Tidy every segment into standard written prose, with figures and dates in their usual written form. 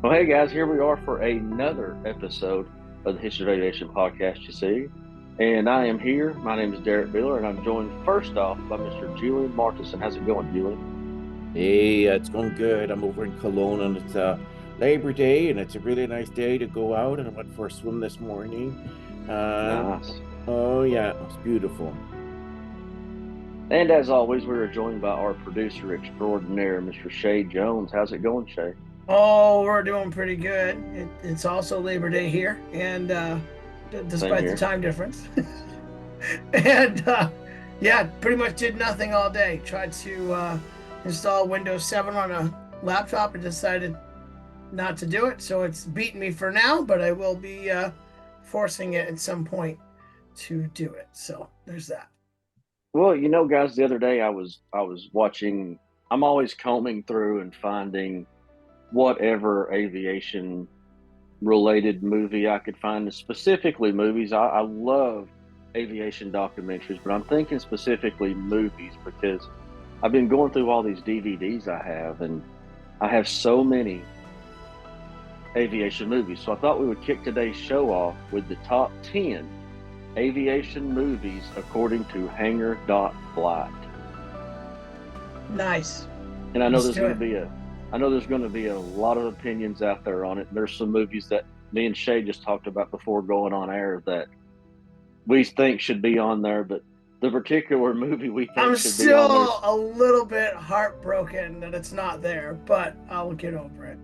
Well, hey guys, here we are for another episode of the History of Aviation Podcast, you see. And I am here. My name is Derrick Beeler, and I'm joined first off by Mr. Julien Martinson. How's it going, Julien? Hey, it's going good. I'm over in Cologne and it's Labor Day and it's a really nice day to go out. And I went for a swim this morning. And Nice. oh yeah, it was beautiful. And as always, we are joined by our producer extraordinaire, Mr. Shae Jones. How's it going, Shae? Oh, we're doing pretty good. It's also Labor Day here, and Same despite the here. time difference, and yeah, pretty much did nothing all day. Tried to install Windows 7 on a laptop and decided not to do it, so it's beaten me for now. But I will be forcing it at some point to do it. So there's that. Well, guys, the other day I was watching. I'm always combing through and finding whatever aviation related movie I could find, specifically movies. I love aviation documentaries, but I'm thinking specifically movies because I've been going through all these DVDs I have, and I have so many aviation movies. So I thought we would kick today's show off with the top 10 aviation movies according to Hangar.Flight. Nice. And I know Let's there's do going it. to be a lot of opinions out there on it. There's some movies that me and Shae just talked about before going on air that we think should be on there, but the particular movie we think I'm should be on there, still a little bit heartbroken that it's not there, but I'll get over it.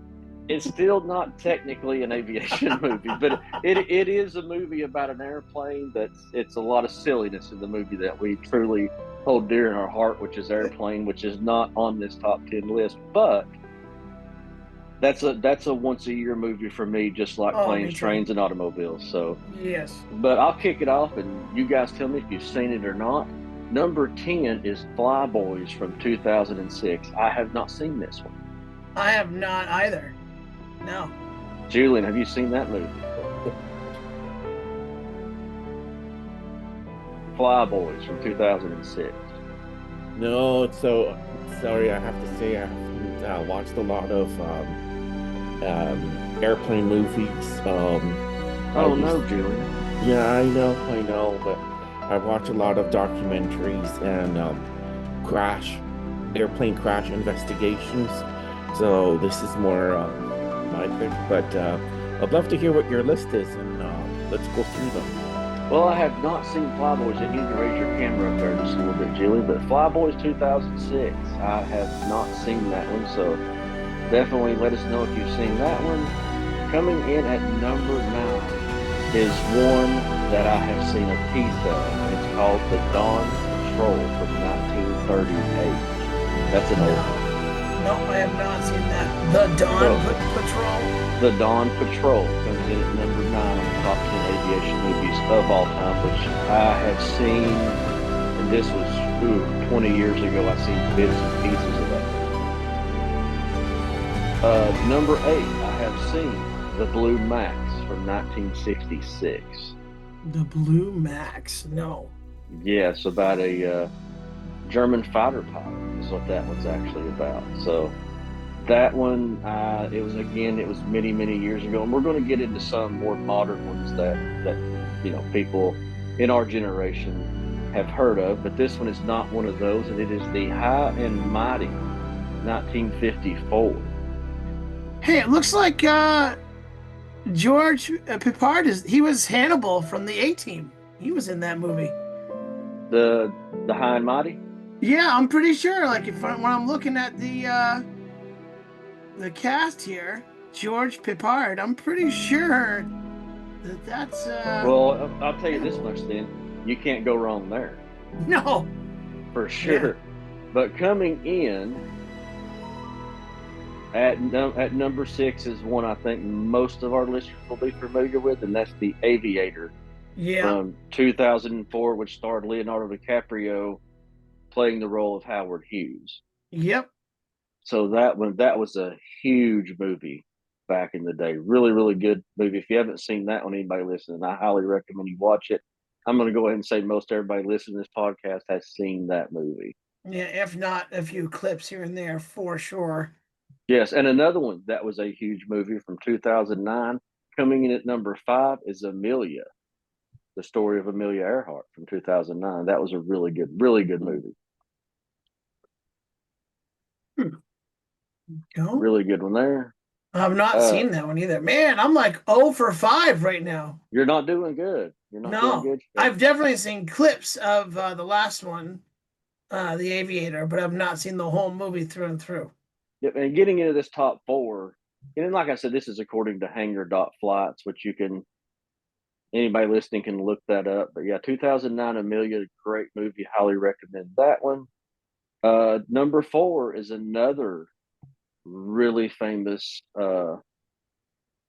it's still not technically an aviation movie, but it is a movie about an airplane. It's a lot of silliness in the movie that we truly hold dear in our heart, which is Airplane, which is not on this top 10 list, but that's a once a year movie for me, just like Oh, me planes, too. trains, and automobiles. So, Yes. but I'll kick it off, and you guys tell me if you've seen it or not. Number 10 is Flyboys from 2006. I have not seen this one. I have not either. No. Julian, have you seen that movie? Flyboys from 2006. No, so sorry, I have to say I haven't watched a lot of airplane movies. I Oh used no, Julian. Yeah, I know, but I watch a lot of documentaries and airplane crash investigations. So this is more my pick, but I'd love to hear what your list is, and let's go through them. Well, I have not seen Flyboys. You need to raise your camera up there just a little bit, Julian. But Flyboys 2006, I have not seen that one. So definitely let us know if you've seen that one. Coming in at number 9 is one that I have seen a piece of. It's called The Dawn Patrol from 1938. That's an old one. No, I have not seen that. The Dawn So, Patrol. The Dawn Patrol comes in at number 9 on the top 10 aviation movies of all time, which I have seen, and this was 20 years ago. I've seen bits and pieces of that. Number 8, I have seen The Blue Max from 1966. The Blue Max. No. Yes, about a German fighter pilot is what that one's actually about. So that one, it was many, many years ago, and we're going to get into some more modern ones that people in our generation have heard of. But this one is not one of those, and it is the High and Mighty 1954. Hey, it looks like George Pipard he was Hannibal from the A-Team. He was in that movie. The High and Mighty. Yeah, I'm pretty sure. Like when I'm looking at the cast here, George Pipard, I'm pretty sure that's Well, I'll tell you this Hannibal. much then: you can't go wrong there No. for Yeah. sure. But coming in at number 6 is one I think most of our listeners will be familiar with, and that's The Aviator Yeah. from 2004, which starred Leonardo DiCaprio playing the role of Howard Hughes. Yep. So that was a huge movie back in the day. Really, really good movie. If you haven't seen that one, anybody listening, I highly recommend you watch it. I'm going to go ahead and say most everybody listening to this podcast has seen that movie. Yeah. If not, a few clips here and there for sure. Yes, and another one that was a huge movie from 2009, coming in at number 5 is Amelia, the story of Amelia Earhart from 2009. That was a really good movie. Go. Really good one there. I've not seen that one either. Man, I'm like 0 for 5 right now. You're not doing good. You're not doing good. I've definitely seen clips of the last one, The Aviator, but I've not seen the whole movie through and through. Yep, and getting into this top 4, and like I said, this is according to Hangar.Flights, which anybody listening can look that up. But yeah, 2009 Amelia, great movie. Highly recommend that one. Number 4 is another really famous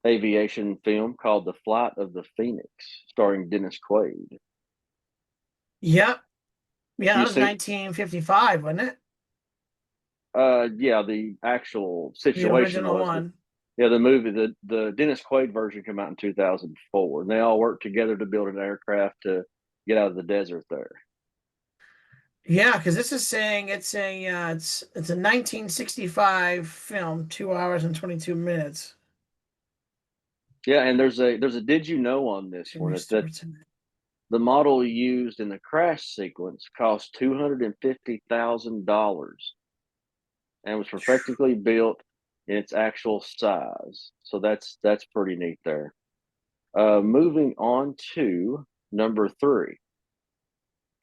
aviation film called The Flight of the Phoenix, starring Dennis Quaid. Yep. Yeah, that was 1955, wasn't it? Yeah, the actual situation. The original one. Yeah, the movie, the Dennis Quaid version came out in 2004, and they all worked together to build an aircraft to get out of the desert there. Yeah, because this is saying it's a 1965 film, 2 hours and 22 minutes. Yeah, and there's a did you know on this one that the model used in the crash sequence cost $250,000 and was perfectly built in its actual size. So that's pretty neat there. Moving on to number 3.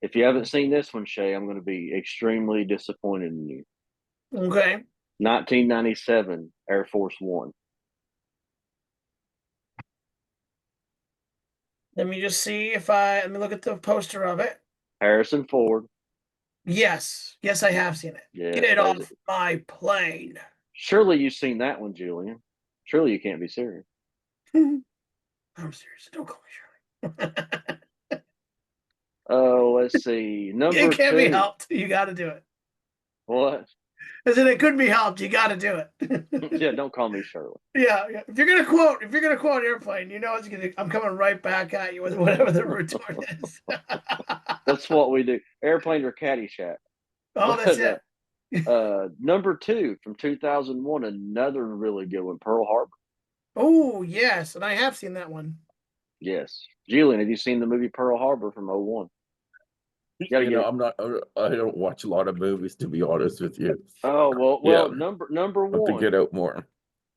If you haven't seen this one, Shae, I'm going to be extremely disappointed in you. Okay. 1997 Air Force One. Let me just see let me look at the poster of it. Harrison Ford. Yes, I have seen it. Yeah, get it off my plane. Surely you've seen that one, Julien. Surely you can't be serious. I'm serious. Don't call me Shirley. Oh, let's see. Number 2. It can't be helped. You got to do it. What? I said it couldn't be helped. You got to do it. Yeah, don't call me Shirley. Yeah. If you're gonna quote Airplane, you know I'm coming right back at you with whatever the retort is. That's what we do. Airplane or Caddyshack. Oh, that's it. Number 2 from 2001, another really good one, Pearl Harbor. Oh, yes, and I have seen that one. Yes. Julien, have you seen the movie Pearl Harbor from 2001? I don't watch a lot of movies, to be honest with you. Oh, well, yeah. number 1. To get out more.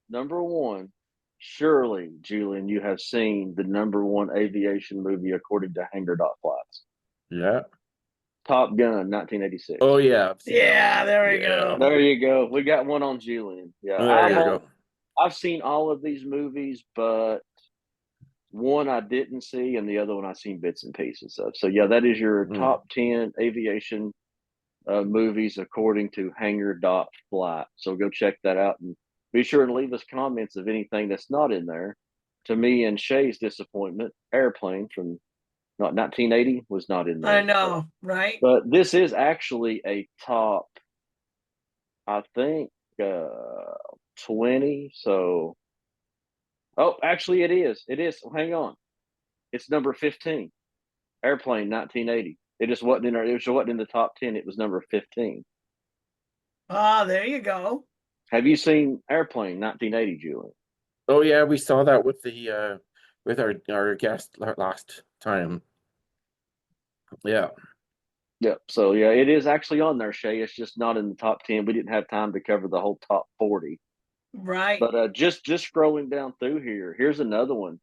Number 1, surely, Julien, you have seen the number 1 aviation movie according to Hangar.Flights. Yeah. Top Gun, 1986. Oh, yeah. Yeah, there we go. There you go. We got one on Julien. Yeah. There you go. I've seen all of these movies, but one I didn't see, and the other one I've seen bits and pieces of. So, yeah, that is your top 10 aviation movies according to Hangar.Flight. So go check that out and be sure to leave us comments of anything that's not in there. To me and Shae's disappointment, Airplane from 1980 was not in there. I know, right? But this is actually a top, I think, 20. So, actually, it is. It is. Hang on. It's number 15. Airplane, 1980. It just wasn't in It wasn't in the top 10. It was number 15. Ah, there you go. Have you seen Airplane, 1980, Julien? Oh yeah, we saw that with the with our guest last time. Yeah. Yep. So yeah, it is actually on there, Shae. It's just not in the top 10. We didn't have time to cover the whole top 40. Right. But just scrolling down through here, here's another one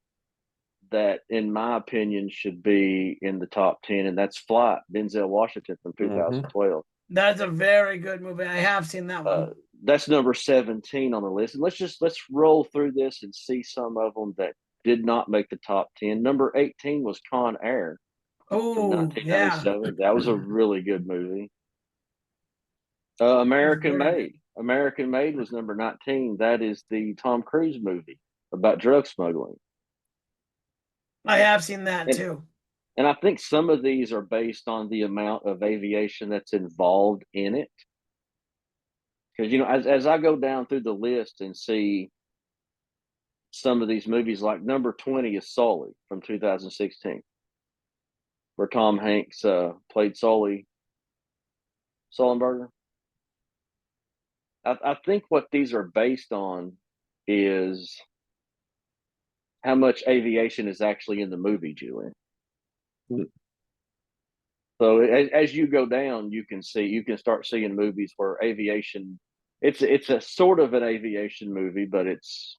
that, in my opinion, should be in the top 10, and that's Flight, Denzel Washington from 2012. That's a very good movie. I have seen that one. That's number 17 on the list. And let's roll through this and see some of them that did not make the top 10. Number 18 was Con Air. Oh, yeah. That was a really good movie. American Made. American Made was number 19. That is the Tom Cruise movie about drug smuggling. I have seen that too. And I think some of these are based on the amount of aviation that's involved in it. Because, as I go down through the list and see some of these movies, like number 20 is Sully from 2016, where Tom Hanks played Sullenberger. I think what these are based on is how much aviation is actually in the movie, Julien. Mm. So as you go down, you can start seeing movies where aviation. It's a sort of an aviation movie, but it's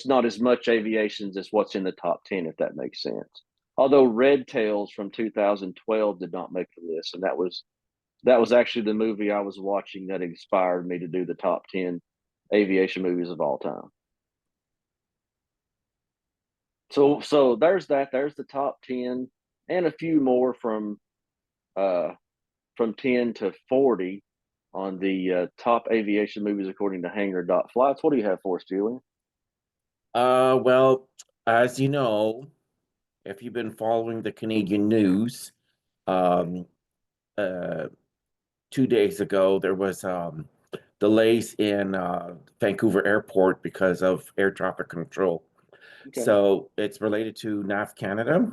not as much aviation as what's in the top 10, if that makes sense. Although Red Tails from 2012 did not make the list, and that was actually the movie I was watching that inspired me to do the top 10 aviation movies of all time. So there's that. There's the top 10 and a few more uh, from 10 to 40 on the top aviation movies according to Hanger.Flights. What do you have for us, Julian? Well, as you know, if you've been following the Canadian news, um, uh, 2 days ago there was delays in Vancouver Airport because of air traffic control. Okay. So it's related to NAV Canada,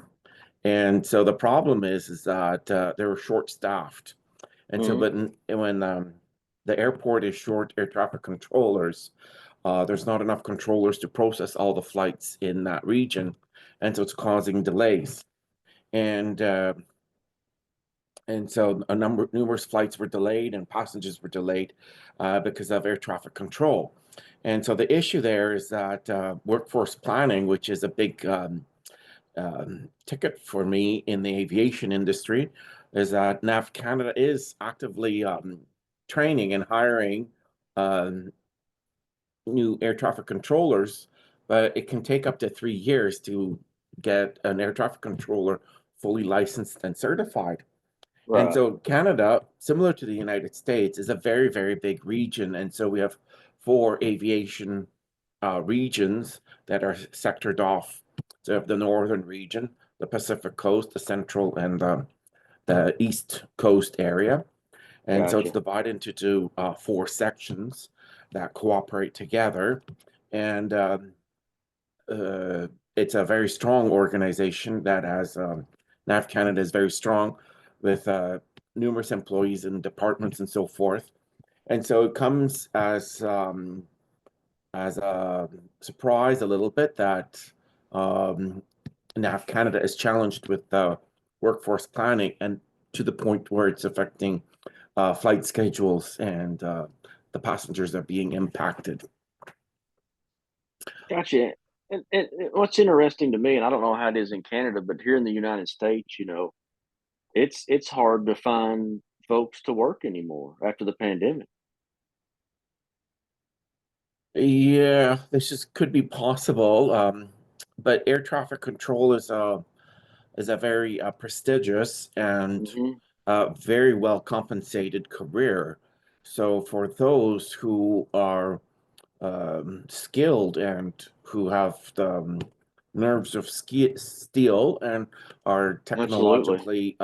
and so the problem is that they were short-staffed, and so Mm-hmm. but when the airport is short air traffic controllers, there's not enough controllers to process all the flights in that region, and so it's causing delays. And uh, and so numerous flights were delayed and passengers were delayed because of air traffic control. And so the issue there is that workforce planning, which is a big ticket for me in the aviation industry, is that NAV Canada is actively training and hiring um, new air traffic controllers, but it can take up to 3 years to get an air traffic controller fully licensed and certified. And Right. so Canada, similar to the United States, is a very, very big region. And so we have four aviation regions that are sectored off. So we have the northern region, the Pacific coast, the central, and the east coast area. And so it's Gotcha. divided into four sections that cooperate together. And it's a very strong organization that has NAV Canada is very strong with numerous employees and departments and so forth. And so it comes as a surprise a little bit that um, NAV Canada is challenged with workforce planning and to the point where it's affecting flight schedules and the passengers are being impacted. Gotcha. And what's interesting to me, and I don't know how it is in Canada, but here in the United States, it's hard to find folks to work anymore after the pandemic. Yeah, could be possible, but air traffic control is a very prestigious and Mm-hmm. very well compensated career. So for those who are skilled and who have the nerves of steel and are Absolutely. technologically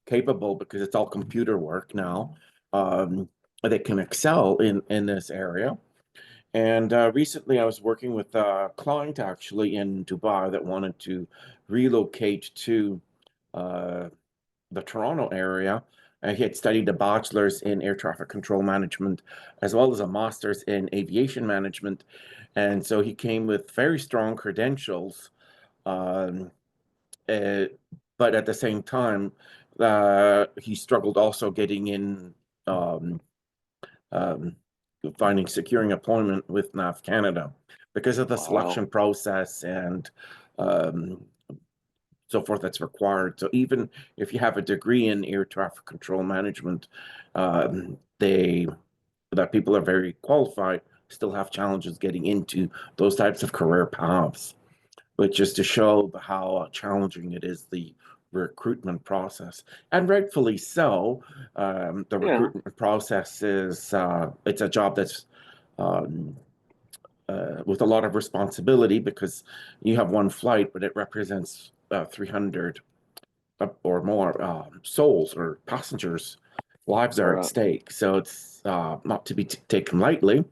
capable because it's all computer work now, um, they can excel in this area. And recently, I was working with a client actually in Dubai that wanted to relocate to uh, the Toronto area. He had studied a bachelor's in air traffic control management as well as a master's in aviation management. And so he came with very strong credentials. Um, uh, but at the same time, he struggled also getting in, um, um, securing employment with NAV Canada because of the Wow. selection process and um, so forth that's required. So even if you have a degree in air traffic control management, they that people are very qualified still have challenges getting into those types of career paths. But just to show how challenging it is, the recruitment process, and rightfully so. The Yeah. recruitment process is it's a job that's um, with a lot of responsibility because you have one flight, but it represents 300 or more souls or passengers' lives are at Right. stake. So it's not to be taken lightly.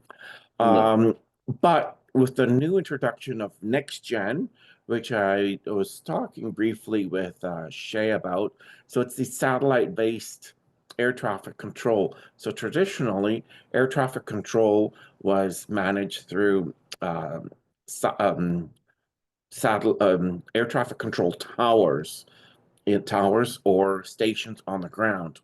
No. Um, but with the new introduction of next gen, which I was talking briefly with Shae about, so it's the satellite-based air traffic control. So traditionally, air traffic control was managed through air traffic control towers, or stations on the ground.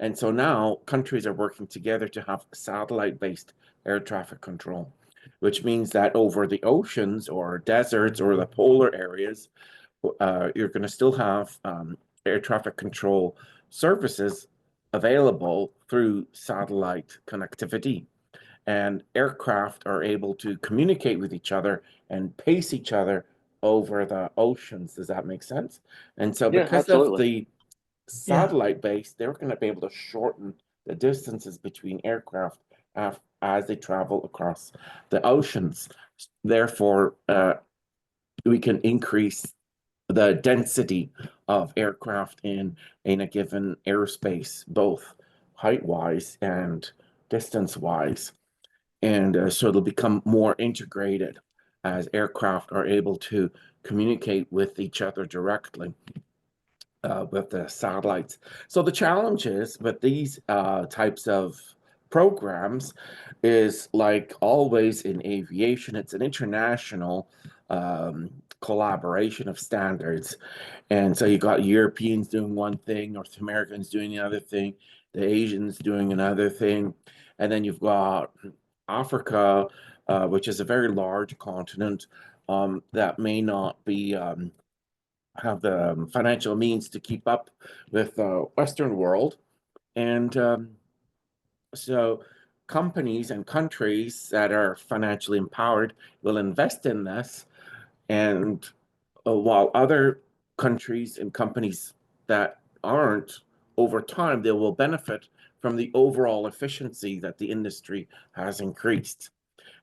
And so now countries are working together to have satellite-based air traffic control, which means that over the oceans or deserts or the polar areas, you're going to still have air traffic control services available through satellite connectivity. And aircraft are able to communicate with each other and pace each other over the oceans. Does that make sense? And so Yeah, because of absolutely. the satellite base, they're going to be able to shorten the distances between aircraft as they travel across the oceans. Therefore, we can increase the density of aircraft in a given airspace, both height-wise and distance-wise. And so it'll become more integrated as aircraft are able to communicate with each other directly with the satellites. So the challenges with these types of programs is, like always in aviation, it's an international collaboration of standards. And so you got Europeans doing one thing, North Americans doing the other thing, the Asians doing another thing, and then you've got Africa, which is a very large continent that may not be have the financial means to keep up with the Western world. And so companies and countries that are financially empowered will invest in this. And while other countries and companies that aren't, over time, they will benefit from the overall efficiency that the industry has increased.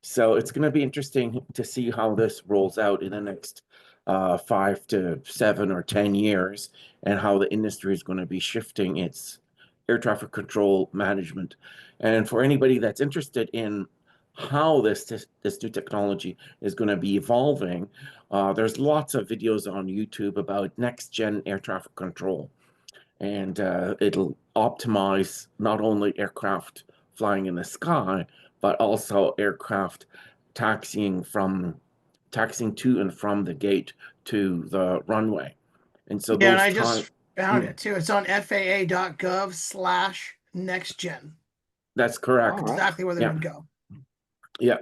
So it's going to be interesting to see how this rolls out in the next 5 to 7 or 10 years, and how the industry is going to be shifting its air traffic control management. And for anybody that's interested in how this new technology is going to be evolving, there's lots of videos on YouTube about next gen air traffic control. And it'll optimize not only aircraft flying in the sky, but also aircraft taxiing to and from the gate to the runway. And so Yeah, and those I time, just found it too. It's on FAA.gov/nextgen. that's All correct. right. Exactly where they Yeah, would go. yeah.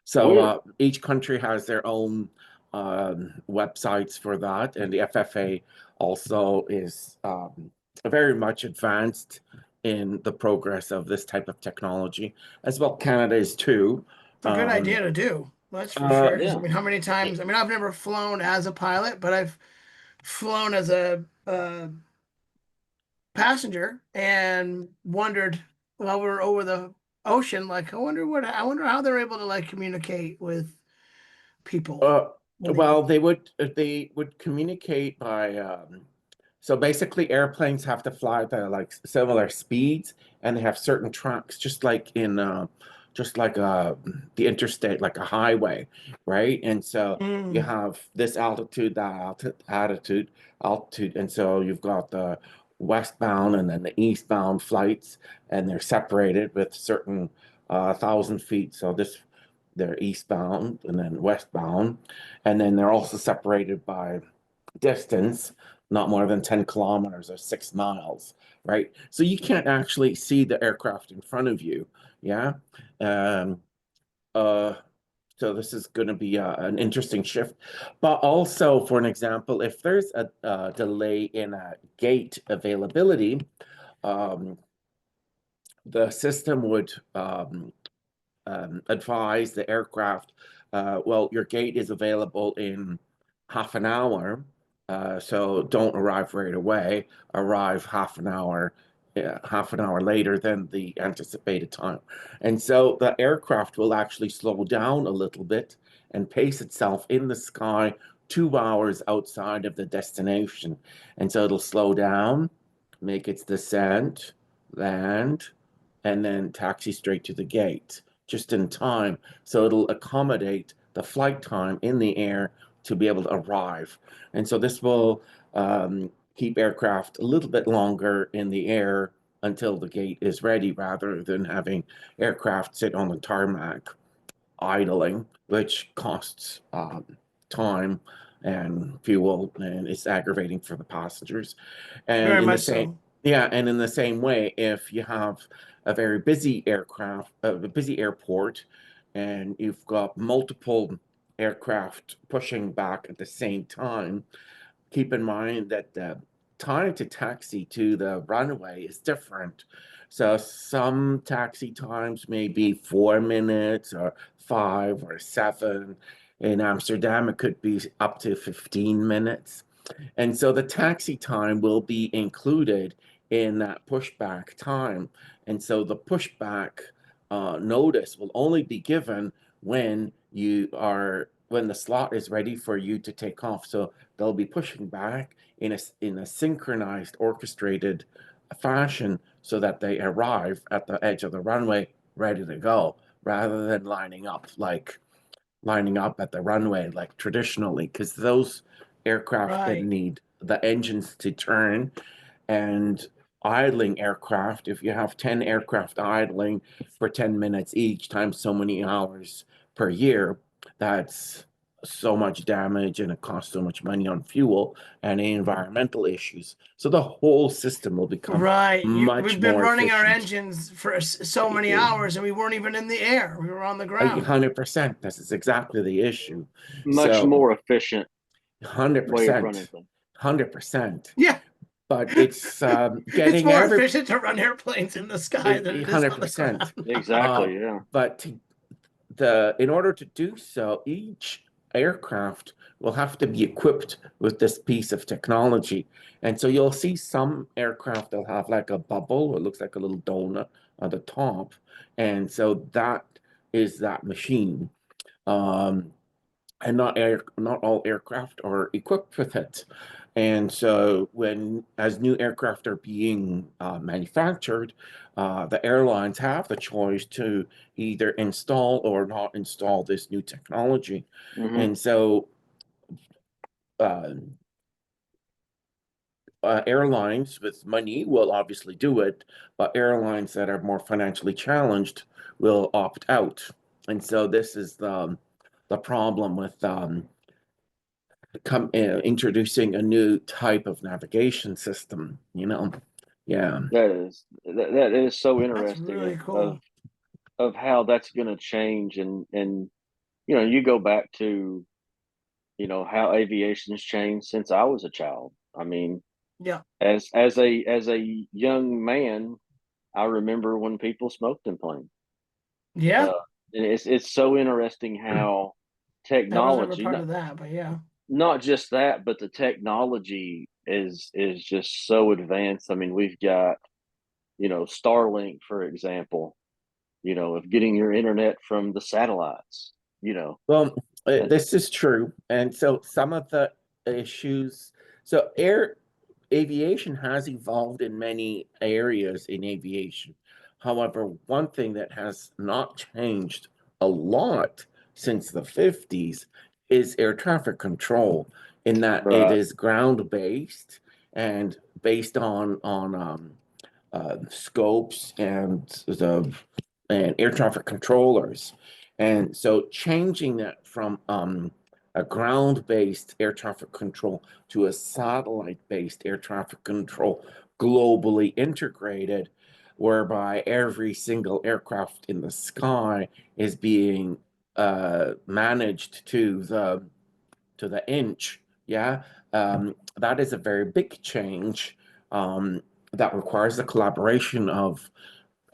So Weird. each country has their own websites for that, and the FFA also is very much advanced in the progress of this type of technology, as well Canada is too. It's a good idea to do. That's for sure. 'Cause, I Yeah. mean, how many times? I mean, I've never flown as a pilot, but I've flown as a passenger and wondered while we were over the ocean, like, I wonder how they're able to like communicate with people. Uh, when well, they would communicate by so basically airplanes have to fly at like similar speeds, and they have certain tracks, just like the interstate, like a highway, right? And so you Mm. have this altitude, altitude, and so you've got the westbound and then the eastbound flights, and they're separated with certain 1,000 feet. So they're eastbound and then westbound, and then they're also separated by distance, not more than 10 kilometers or 6 miles, right? So you can't actually see the aircraft in front of you. Yeah. Um, uh, so this is going to be an interesting shift. But also, for an example, if there's a delay in a gate availability, um, the system would advise the aircraft, well, your gate is available in half an hour, so don't arrive right away. Arrive half an hour later than the anticipated time. And so the aircraft will actually slow down a little bit and pace itself in the sky 2 hours outside of the destination. And so it'll slow down, make its descent, land, and then taxi straight to the gate just in time. So it'll accommodate the flight time in the air to be able to arrive. And so this will keep aircraft a little bit longer in the air until the gate is ready, rather than having aircraft sit on the tarmac idling, which costs time and fuel, and it's aggravating for the passengers. And Very in the much same, so. yeah, and in the same way, if you have a very busy a busy airport, and you've got multiple aircraft pushing back at the same time, keep in mind that the time to taxi to the runway is different. So some taxi times may be 4 minutes or 5 or 7. In Amsterdam, it could be up to 15 minutes. And so the taxi time will be included in that pushback time. And so the pushback notice will only be given when when the slot is ready for you to take off. So they'll be pushing back in a synchronized, orchestrated fashion so that they arrive at the edge of the runway ready to go, rather than lining up at the runway like traditionally, because those aircraft that Right. need the engines to turn, and idling aircraft, if you have 10 aircraft idling for 10 minutes each, times so many hours per year, that's so much damage, and it costs so much money on fuel and environmental issues. So the whole system will become Right. much We've been more running our efficient. engines for so many hours and we weren't even in the air. We were on the ground. 100%. This is exactly the issue. Much So more efficient way of running 100%, things. 100%. Yeah. But it's It's getting more every efficient to run airplanes in the sky than it is on the 100%. ground. Exactly. Yeah. But in order to do so, each aircraft will have to be equipped with this piece of technology. And so you'll see some aircraft that'll have like a bubble, it looks like a little donut on the top. And so that is that machine. Um, and not all aircraft are equipped with it. And so as new aircraft are being manufactured, the airlines have the choice to either install or not install this new technology. Hmm. And so uh, airlines with money will obviously do it, but airlines that are more financially challenged will opt out. And so this is the problem with introducing a new type of navigation system, Yeah. That is so That's interesting really cool. of how that's going to change, and you go back to how aviation's changed since I was a child. I mean, Yeah. as a young man, I remember when people smoked in planes. Yeah. Uh, and it's so interesting how I was never technology, part of that, but yeah. not just that, but the technology is just so advanced. I mean, we've got Starlink, for example, of getting your internet from the satellites. You know, Well, and this is true. And so some of the issues, so aviation has evolved in many areas in aviation. However, one thing that has not changed a lot since the 50s is air traffic control, in that it right. is ground based and based on scopes and air traffic controllers. And so changing that from a ground-based air traffic control to a satellite-based air traffic control, globally integrated, whereby every single aircraft in the sky is being managed to the inch. Yeah, that is a very big change, that requires the collaboration of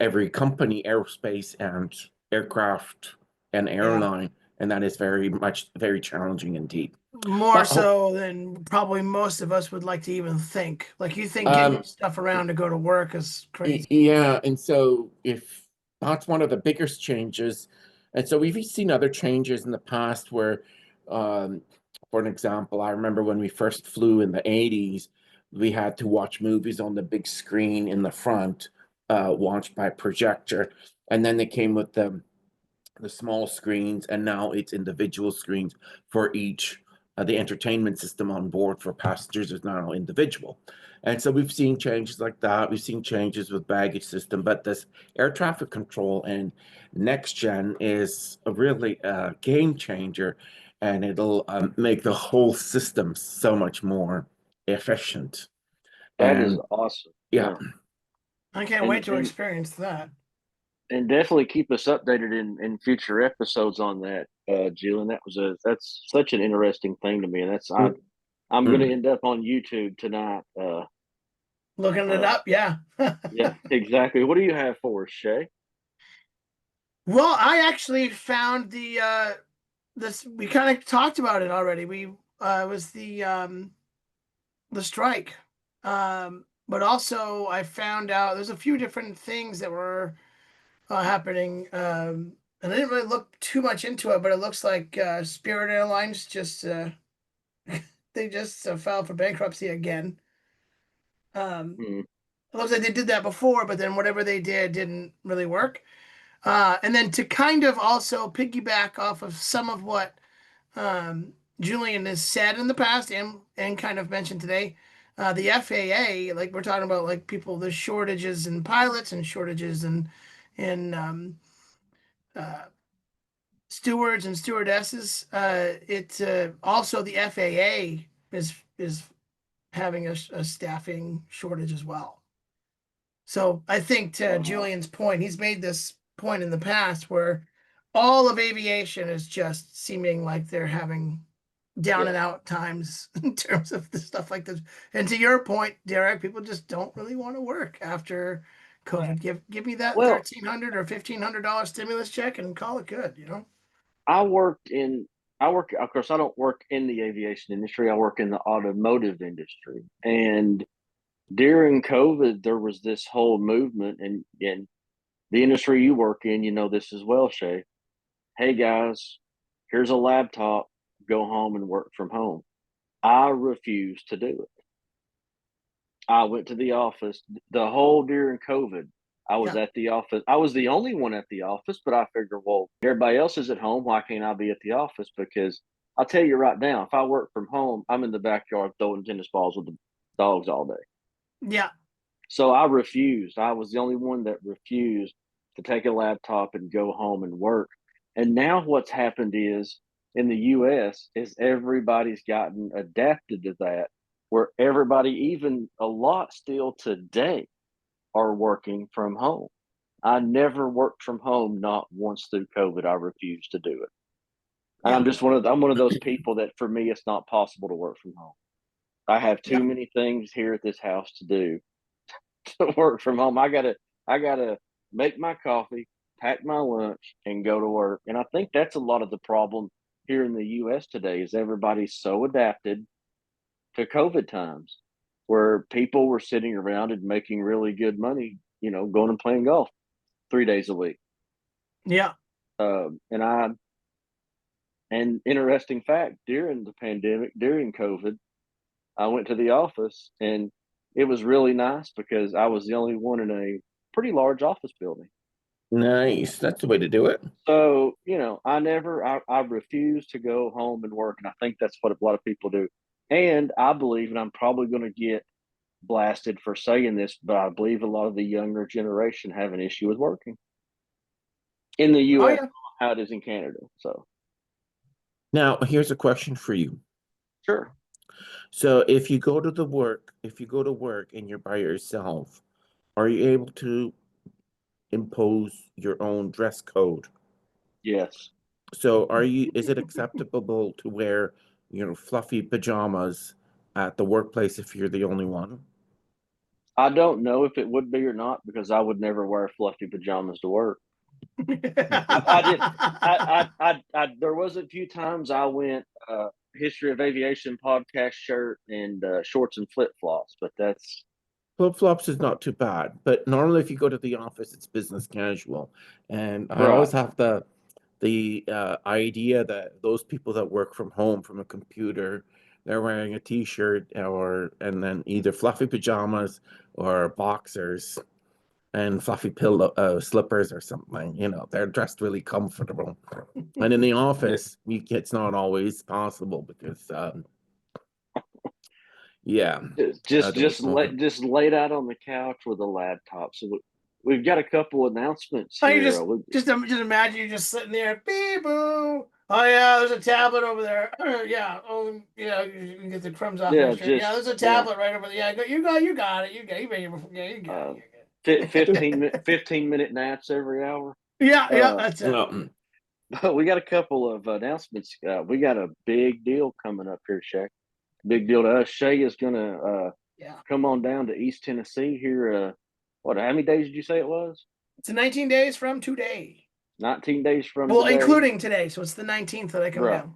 every company, aerospace and aircraft and Yeah. airline, and that is very challenging indeed. More But so than probably most of us would like to even think. Like you think getting um, stuff around to go to work is crazy. yeah, and so if that's one of the biggest changes, and so we've seen other changes in the past where, um, for an example, I remember when we first flew in the 80s, we had to watch movies on the big screen in the front, watched by projector, and then they came with the small screens, and now it's individual screens for each the entertainment system on board for passengers is now individual. And so we've seen changes like that. We've seen changes with baggage system, but this air traffic control and next gen is a really game changer, and it'll make the whole system so much more efficient. That is And awesome. yeah, I can't And, wait to and experience that. and definitely keep us updated in future episodes on that, Julien. That's such an interesting thing to me, and I'm going to Mm. end up on YouTube tonight. Looking it up, yeah. Yeah, exactly. What do you have for us, Shae? Well, I actually found this. We kind of talked about it already. We it was the strike, but also I found out there's a few different things that were happening. And I didn't really look too much into it, but it looks like Spirit Airlines just they just filed for bankruptcy again. Um, Hmm. it looks like they did that before, but then whatever they did didn't really work. And then to kind of also piggyback off of some of what Julien has said in the past and kind of mentioned today, the FAA, like we're talking about, like people, the shortages in pilots and shortages in uh, stewards and stewardesses. It's also the FAA is having a staffing shortage as well. So I think to Wow. Julien's point, he's made this point in the past where all of aviation is just seeming like they're having down Yeah. and out times in terms of the stuff like this. And to your point, Derrick, people just don't really want to work after COVID. Give me that Well, $1,300 or $1,500 stimulus check and call it good, you know? I worked in I work of course I don't work in the aviation industry. I work in the automotive industry. And during COVID there was this whole movement, and the industry you work in, you know this as well, Shae. Hey guys, here's a laptop, go home and work from home. I refused to do it. I went to the office the whole during COVID. I was Yeah. at the office. I was the only one at the office, but I figured, well, everybody else is at home. Why can't I be at the office? Because I'll tell you right now, if I work from home, I'm in the backyard throwing tennis balls with the dogs all day. Yeah. So I refused. I was the only one that refused to take a laptop and go home and work. And now what's happened is in the US is everybody's gotten adapted to that, where everybody, even a lot still today, are working from home. I never worked from home, not once through COVID. I refused to do it. And Yeah. I'm one of those people that for me it's not possible to work from home. I have too Yeah. many things here at this house to do to work from home. I gotta make my coffee, pack my lunch, and go to work. And I think that's a lot of the problem here in the US today is everybody's so adapted to COVID times where people were sitting around and making really good money, going and playing golf 3 days a week. Yeah. And interesting fact, during the pandemic, during COVID, I went to the office and it was really nice because I was the only one in a pretty large office building. Nice. That's the way to do it. So, I refuse to go home and work. And I think that's what a lot of people do. And I believe, and I'm probably going to get blasted for saying this, but I believe a lot of the younger generation have an issue with working in the Oh US, yeah. how it is in Canada. So, Now, here's a question for you. sure. So if you go to work and you're by yourself, are you able to impose your own dress code? Yes. So is it acceptable to wear, fluffy pajamas at the workplace if you're the only one? I don't know if it would be or not because I would never wear fluffy pajamas to work. I did. There was a few times I went History of Aviation Podcast shirt and shorts and flip flops, but that's Flip-flops is not too bad, but normally if you go to the office, it's business casual. And I right. always have the idea that those people that work from home from a computer, they're wearing a t-shirt and then either fluffy pajamas or boxers. and fluffy pillow slippers or something. They're dressed really comfortable. And in the office, it's not always possible because, just laid out on the couch with a laptop. So we've got a couple announcements Oh, here. you just imagine you just sitting there, beep boo. Oh yeah, there's a tablet over there. Yeah, you can get the crumbs off my shirt. Yeah, there's a tablet right over there. Yeah, you got it. You got it. 15-minute naps every hour. Yeah, that's it. But we got a couple of announcements. We got a big deal coming up here, Shae. Big deal to us. Shae is gonna come on down to East Tennessee here. How many days did you say it was? It's 19 days from today. 19 days from today. Including today, so it's the 19th that I come down.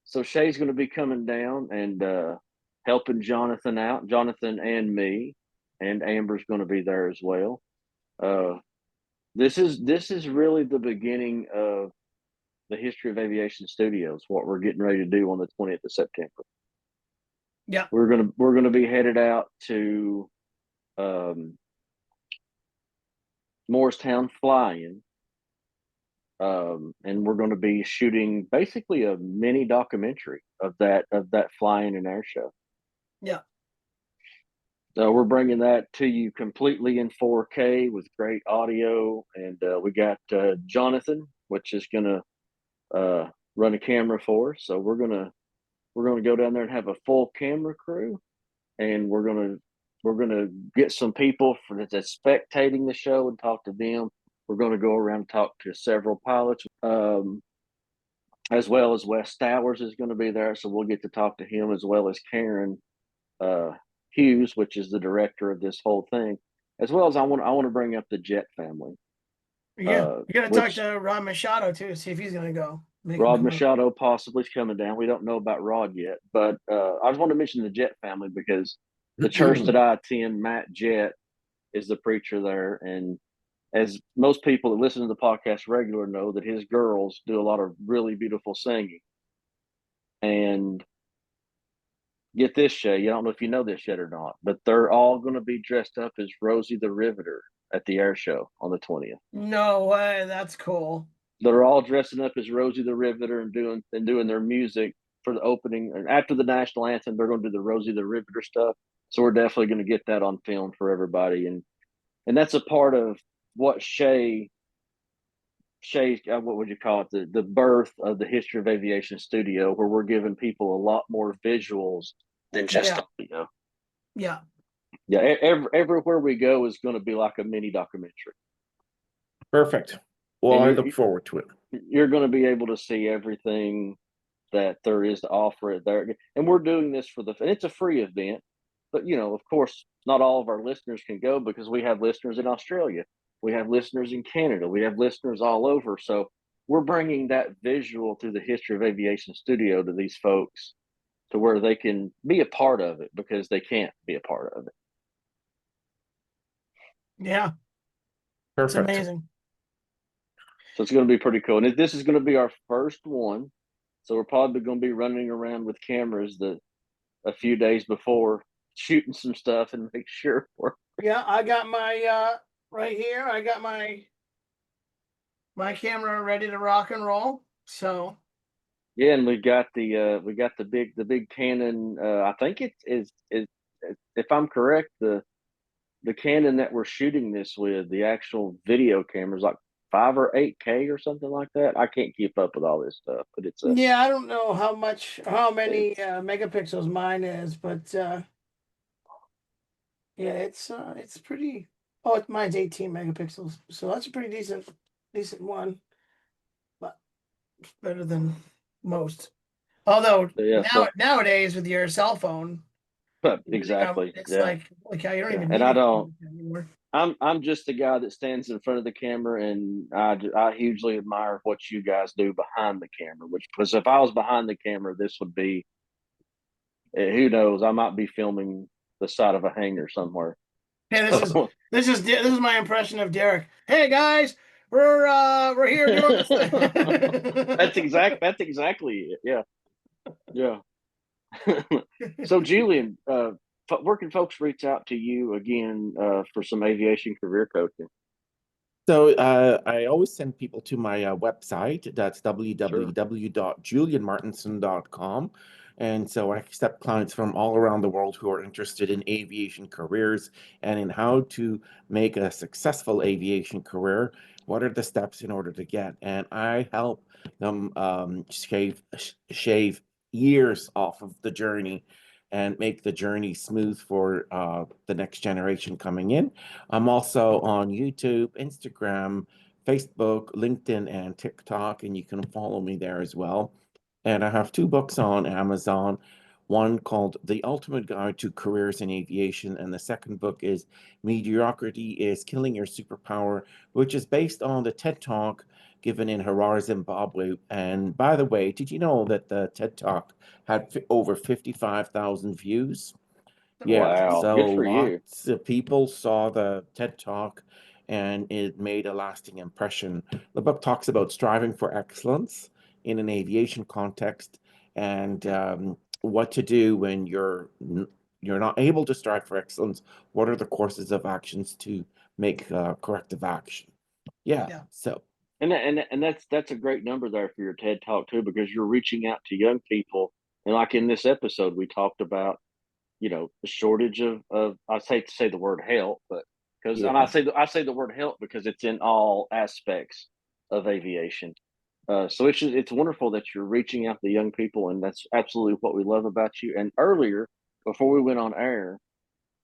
So Shae's going to be coming down and helping Jonathan out, Jonathan and me, and Amber's going to be there as well. This is really the beginning of the History of Aviation Studios. What we're getting ready to do on the 20th of September. Yeah, we're gonna be headed out to Morristown flying. And we're going to be shooting basically a mini documentary of that flying and air show. Yeah. So we're bringing that to you completely in 4K with great audio, and we got Jonathan, which is going to run a camera for us. So we're gonna go down there and have a full camera crew, and we're gonna get some people that's spectating the show and talk to them. We're going to go around and talk to several pilots, as well as Wes Stowers is going to be there. So we'll get to talk to him, as well as Karen Hughes, which is the director of this whole thing, as well as I want to bring up the Jet family. Yeah, you got to talk to Rod Machado too, see if he's going to go. Rod Machado possibly is coming down. We don't know about Rod yet, but I just want to mention the Jet family because the church that I attend, Matt Jet, is the preacher there, and as most people that listen to the podcast regular know, that his girls do a lot of really beautiful singing. And get this, Shae, I don't know if you know this yet or not, but they're all going to be dressed up as Rosie the Riveter at the air show on the 20th. No way, that's cool. They're all dressing up as Rosie the Riveter and doing their music for the opening. And after the national anthem, they're going to do the Rosie the Riveter stuff. So we're definitely going to get that on film for everybody. And that's a part of what Shae's what would you call it, the birth of the History of Aviation Studio, where we're giving people a lot more visuals than just audio. Yeah. Everywhere we go is going to be like a mini documentary. Perfect. Well, I look forward to it. You're going to be able to see everything that there is to offer it there, and we're doing this and it's a free event, but of course, not all of our listeners can go because we have listeners in Australia. We have listeners in Canada. We have listeners all over. So we're bringing that visual through the History of Aviation Studio to these folks to where they can be a part of it because they can't be a part of it. Yeah. Perfect. It's amazing. So it's going to be pretty cool. And this is going to be our first one. So we're probably going to be running around with cameras a few days before, shooting some stuff and make sure we're... Yeah, I got my... right here, I got my camera ready to rock and roll. So yeah, and we got the big Canon. I think it is if I'm correct, the Canon that we're shooting this with, the actual video camera is like 5 or 8K or something like that. I can't keep up with all this stuff, but it's I don't know how many megapixels mine is, but yeah, it's pretty. Oh, mine's 18 megapixels, so that's a pretty decent one, but it's better than most. Although nowadays with your cell phone, exactly, it's like you don't even. And I don't. Anymore. I'm just the guy that stands in front of the camera, and I hugely admire what you guys do behind the camera. Because if I was behind the camera, this would be, who knows? I might be filming the side of a hangar somewhere. Hey, this is my impression of Derrick. Hey guys, we're here doing this thing. That's exactly it. Yeah. So Julien, where can folks reach out to you again for some aviation career coaching? So I always send people to my website. That's www.julienmartinson.com. And so I accept clients from all around the world who are interested in aviation careers and in how to make a successful aviation career. What are the steps in order to get? And I help them shave years off of the journey and make the journey smooth for the next generation coming in. I'm also on YouTube, Instagram, Facebook, LinkedIn, and TikTok, and you can follow me there as well. And I have 2 books on Amazon, one called The Ultimate Guide to Careers in Aviation, and the second book is Mediocrity is Killing Your Superpower, which is based on the TED Talk given in Harare, Zimbabwe. And by the way, did you know that the TED Talk had over 55,000 views? Yeah, Wow, so good for you. lots of people saw the TED Talk and it made a lasting impression. The book talks about striving for excellence in an aviation context and what to do when you're not able to strive for excellence. What are the courses of actions to make corrective action? Yeah. So And that's a great number there for your TED Talk too, because you're reaching out to young people. And like in this episode, we talked about, the shortage of I hate to say the word help, but because and yeah. I say the word help because it's in all aspects of aviation. So it's wonderful that you're reaching out to young people, and that's absolutely what we love about you. And earlier, before we went on air,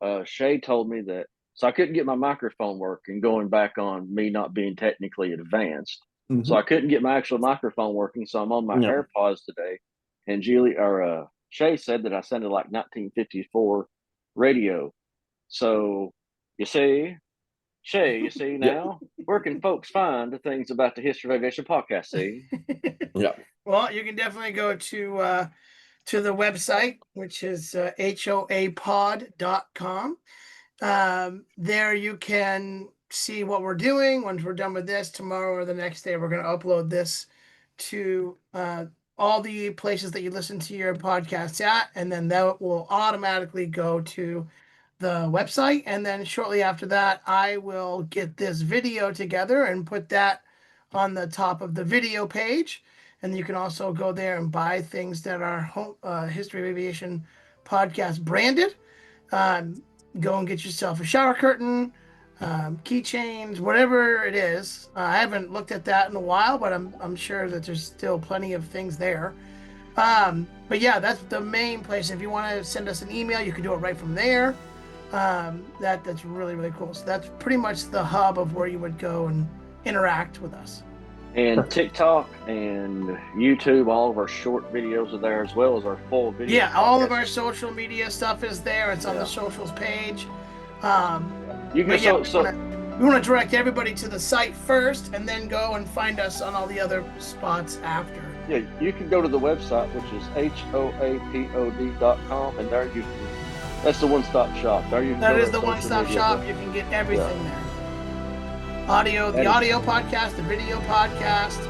Shae told me that, so I couldn't get my microphone working, going back on me not being technically advanced. So I couldn't get my actual microphone working. So I'm on my Yeah. AirPods today, and Shae said that I sounded like 1954 radio. So you see, Shae, you see Yeah. now, where can folks find the things about the History of Aviation Podcast? See, Yeah. Well, you can definitely go to the website, which is hoapod.com. There you can see what we're doing. Once we're done with this, tomorrow or the next day, we're going to upload this to all the places that you listen to your podcasts at, and then that will automatically go to the website. And then shortly after that, I will get this video together and put that on the top of the video page. And you can also go there and buy things that are History of Aviation podcast branded. Go and get yourself a shower curtain, keychains, whatever it is. I haven't looked at that in a while, but I'm sure that there's still plenty of things there. But yeah, that's the main place. If you want to send us an email, you can do it right from there. That's really, really cool. So that's pretty much the hub of where you would go and interact with us. and TikTok and YouTube, all of our short videos are there, as well as our full video. Yeah, all of our social media stuff is there. It's on the Yeah. socials page. You But can yeah, we want to direct everybody to the site first, and then go and find us on all the other spots after. yeah, you can go to the website, which is hoapod.com, and there you can. That's the one-stop shop. There you can. That go to is the our social one-stop media. shop. You can get everything there. Audio, the audio podcast, the video podcast,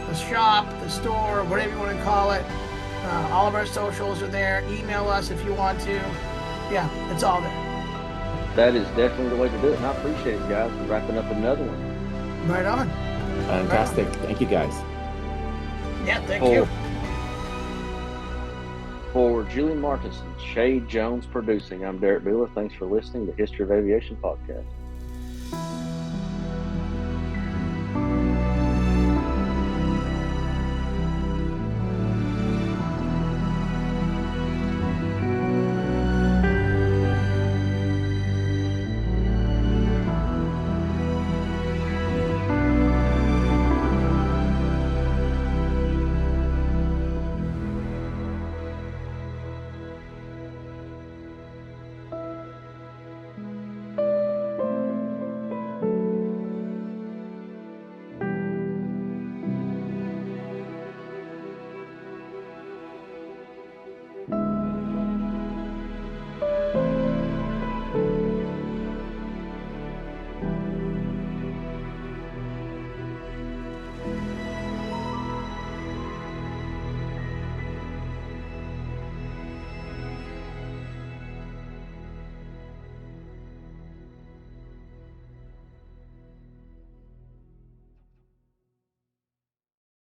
the shop, the store, whatever you want to call it. All of our socials are there. Email us if you want to. Yeah, it's all there. That is definitely the way to do it, and I appreciate it, guys. We're wrapping up another one. Right on. Fantastic. Thank you, guys. Yeah, thank you. For Julien Martinson, Shae Jones producing, I'm Derrick Beeler. Thanks for listening to History of Aviation Podcast.